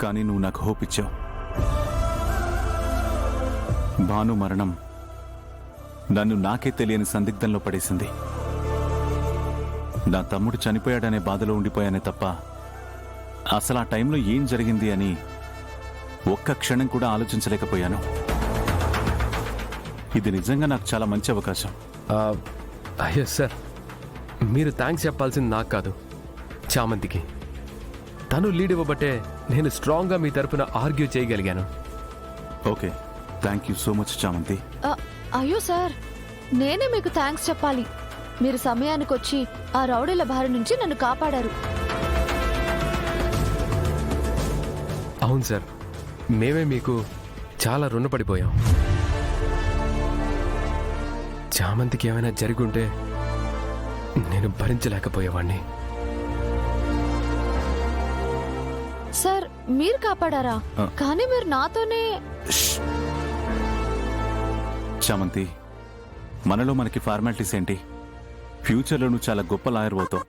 కానీ నువ్వు నాకు హోప్ ఇచ్చావు. భాను మరణం నన్ను నాకే తెలియని సందిగ్ధంలో పడేసింది. నా తమ్ముడు చనిపోయాడనే బాధలో ఉండిపోయానే తప్ప అసలు ఆ టైంలో ఏం జరిగింది అని ఒక్క క్షణం కూడా ఆలోచించలేకపోయాను. ఇది నిజంగా నాకు చాలా మంచి అవకాశం. అయ్యో సార్, మీరు థ్యాంక్స్ చెప్పాల్సింది నాకు కాదు, చామంతికి. తను లీడ్ ఇవ్వబట్టే నేను స్ట్రాంగ్గా మీ తరపున ఆర్గ్యూ చేయగలిగాను. Okay, thank you so much చామంతి. అయ్యో సార్, నేనే మీకు థ్యాంక్స్ చెప్పాలి. మీరు సమయానికి వచ్చి ఆ రౌడీల బారి నుంచి నన్ను కాపాడారు. అవును సార్, మేమే మీకు చాలా రుణపడిపోయాం. చామంతికి ఏమైనా జరుగుంటే నేను భరించలేకపోయేవాణ్ణి. సార్, మీరు కాపాడారా? కానీ మీరు నాతోనే. చామంతి, మనలో మనకి ఫార్మాలిటీస్ ఏంటి? ఫ్యూచర్లో నువ్వు చాలా గొప్ప లాయర్ అవుతావు.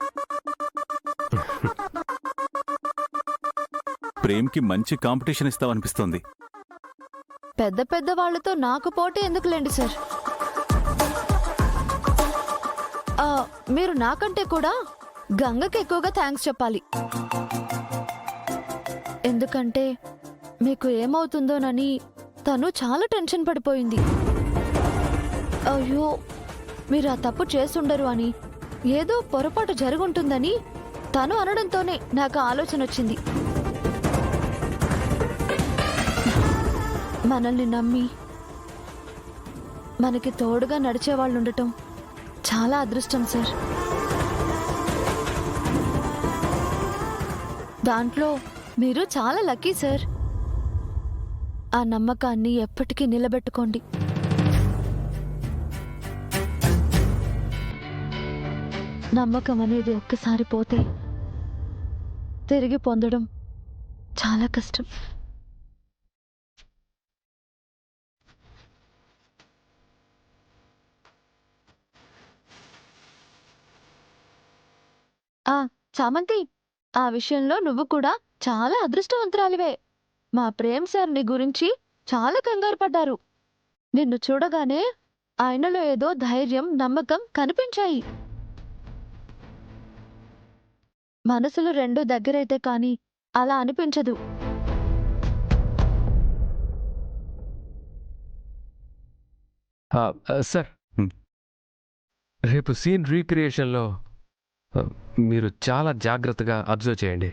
ప్రేమ్కి మంచి కాంపిటీషన్ ఇస్తావనిపిస్తోంది. పెద్ద పెద్ద వాళ్లతో నాకు పోటీ ఎందుకులేండి సార్. మీరు నాకంటే కూడా గంగకి ఎక్కువగా థ్యాంక్స్ చెప్పాలి. ఎందుకంటే మీకు ఏమవుతుందోనని తను చాలా టెన్షన్ పడిపోయింది. అయ్యో, మీరు ఆ తప్పు చేసుండరు అని, ఏదో పొరపాటు జరుగుంటుందని తను అనడంతోనే నాకు ఆలోచన వచ్చింది. మనల్ని నమ్మి మనకి తోడుగా నడిచేవాళ్ళు ఉండటం చాలా అదృష్టం సార్. దాంట్లో మీరు చాలా లక్కీ సార్. ఆ నమ్మకాన్ని ఎప్పటికీ నిలబెట్టుకోండి. నమ్మకం అనేది ఒక్కసారి పోతే తిరిగి పొందడం చాలా కష్టం. చామంతి, ఆ విషయంలో నువ్వు కూడా చాలా అదృష్టవంతురాలివే. మా ప్రేమ్ సార్ నీ గురించి చాలా కంగారు పడ్డారు. నిన్ను చూడగానే ఆయనలో ఏదో ధైర్యం, నమ్మకం కనిపించాయి. మనసులు రెండు దగ్గరైతే కానీ అలా అనిపించదు. సార్, రేపు సీన్ రీక్రియేషన్లో మీరు చాలా జాగ్రత్తగా అబ్జర్వ్ చేయండి.